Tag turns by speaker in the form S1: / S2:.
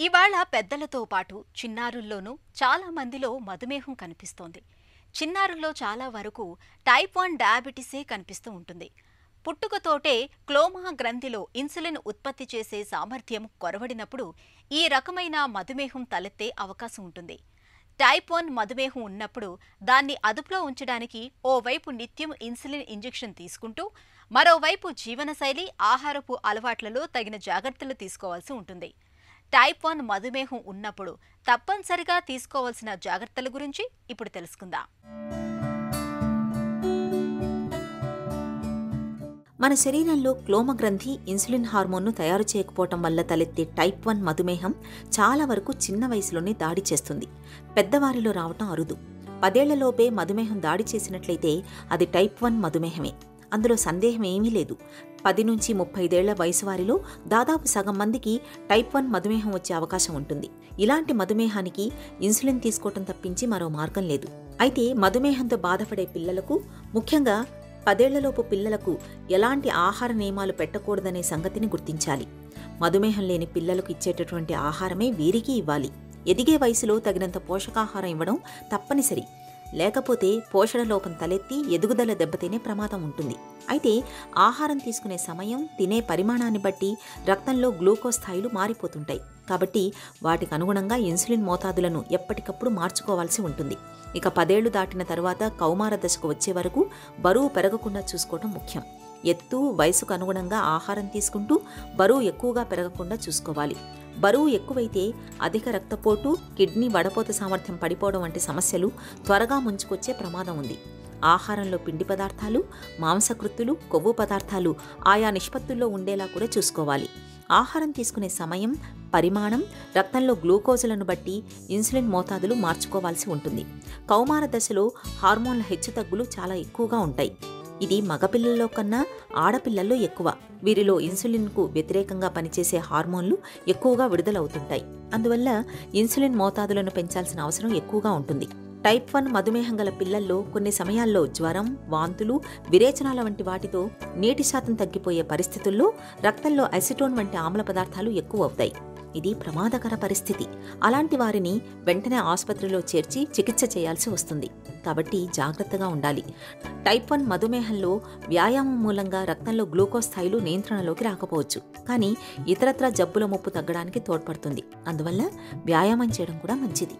S1: ఇవాళ పెద్దలతో పాటు చిన్నారుల్లోనూ చాలా మందిలో మధుమేహం కనిపిస్తోంది. చిన్నారుల్లో చాలా వరకు టైప్ 1 డయాబెటిసే కనిపిస్తూ ఉంటుంది. పుట్టుకతోటే క్లోమా గ్రంథిలో ఇన్సులిన్ ఉత్పత్తి చేసే సామర్థ్యం కొరవడినప్పుడు ఈ రకమైన మధుమేహం తలెత్తే అవకాశం ఉంటుంది. టైప్ 1 మధుమేహం ఉన్నప్పుడు దాన్ని అదుపులో ఉంచడానికి ఓవైపు నిత్యం ఇన్సులిన్ ఇంజెక్షన్ తీసుకుంటూ మరోవైపు జీవనశైలి, ఆహారపు అలవాట్లలో తగిన జాగ్రత్తలు తీసుకోవాల్సి ఉంటుంది. టైప్ 1 మధుమేహం ఉన్నప్పుడు తప్పనిసరిగా తీసుకోవాల్సిన జాగ్రత్తల గురించి ఇప్పుడు తెలుసుకుందాం.
S2: మన శరీరంలో క్లోమ గ్రంథి ఇన్సులిన్ హార్మోన్ను తయారు చేయకపోవటం వల్ల తలెత్తే టైప్ 1 మధుమేహం చాలా వరకు చిన్న వయసులోనే దాడి చేస్తుంది. పెద్దవారిలో రావటం అరుదు. 10 ఏళ్లలోపే మధుమేహం దాడి చేసినట్లయితే అది టైప్ 1 మధుమేహమే. అందులో సందేహం ఏమీ లేదు. 10 నుంచి 35 ఏళ్ల వయసు వారిలో దాదాపు సగం మందికి టైప్ 1 మధుమేహం వచ్చే అవకాశం ఉంటుంది. ఇలాంటి మధుమేహానికి ఇన్సులిన్ తీసుకోవటం తప్పించి మరో మార్గం లేదు. అయితే మధుమేహంతో బాధపడే పిల్లలకు, ముఖ్యంగా 10 ఏళ్లలోపు పిల్లలకు ఎలాంటి ఆహార నియమాలు పెట్టకూడదనే సంగతిని గుర్తించాలి. మధుమేహం లేని పిల్లలకు ఇచ్చేటటువంటి ఆహారమే వీరికి ఇవ్వాలి. ఎదిగే వయసులో తగినంత పోషకాహారం ఇవ్వడం తప్పనిసరి. లేకపోతే పోషణ లోపం తలెత్తి ఎదుగుదల దెబ్బతినే ప్రమాదం ఉంటుంది. అయితే ఆహారం తీసుకునే సమయం, తినే పరిమాణాన్ని బట్టి రక్తంలో గ్లూకోజ్ స్థాయిలు మారిపోతుంటాయి. కాబట్టి వాటికి అనుగుణంగా ఇన్సులిన్ మోతాదులను ఎప్పటికప్పుడు మార్చుకోవాల్సి ఉంటుంది. ఇక 10 ఏళ్లు దాటిన తర్వాత కౌమార దశకు వచ్చే వరకు బరువు పెరగకుండా చూసుకోవడం ముఖ్యం. ఎత్తు, వయసుకు అనుగుణంగా ఆహారం తీసుకుంటూ బరువు ఎక్కువగా పెరగకుండా చూసుకోవాలి. బరువు ఎక్కువైతే అధిక రక్తపోటు, కిడ్నీ వడపోత సామర్థ్యం పడిపోవడం వంటి సమస్యలు త్వరగా ముంచుకొచ్చే ప్రమాదం ఉంది. ఆహారంలో పిండి పదార్థాలు, మాంసకృత్తులు, కొవ్వు పదార్థాలు ఆయా నిష్పత్తుల్లో ఉండేలా కూడా చూసుకోవాలి. ఆహారం తీసుకునే సమయం, పరిమాణం, రక్తంలో గ్లూకోజులను బట్టి ఇన్సులిన్ మోతాదులు మార్చుకోవాల్సి ఉంటుంది. కౌమార దశలో హార్మోన్ల హెచ్చుతగ్గులు చాలా ఎక్కువగా ఉంటాయి. ఇది మగపిల్లల్లో కన్నా ఆడపిల్లల్లో ఎక్కువ. వీరిలో ఇన్సులిన్కు వ్యతిరేకంగా పనిచేసే హార్మోన్లు ఎక్కువగా విడుదలవుతుంటాయి. అందువల్ల ఇన్సులిన్ మోతాదులను పెంచాల్సిన అవసరం ఎక్కువగా ఉంటుంది. టైప్ 1 మధుమేహం గల పిల్లల్లో కొన్ని సమయాల్లో జ్వరం, వాంతులు, విరేచనాల వంటి వాటితో నీటి శాతం తగ్గిపోయే పరిస్థితుల్లో రక్తంలో అసిటోన్ వంటి ఆమ్ల పదార్థాలు ఎక్కువ అవుతాయి. ఇది ప్రమాదకర పరిస్థితి. అలాంటి వారిని వెంటనే ఆసుపత్రిలో చేర్చి చికిత్స చేయాల్సి వస్తుంది. కాబట్టి జాగ్రత్తగా ఉండాలి. టైప్ 1 మధుమేహంలో వ్యాయామం మూలంగా రక్తంలో గ్లూకోజ్ స్థాయిలు నియంత్రణలోకి రాకపోవచ్చు, కానీ ఇతరత్రా జబ్బుల ముప్పు తగ్గడానికి తోడ్పడుతుంది. అందువల్ల వ్యాయామం చేయడం కూడా మంచిది.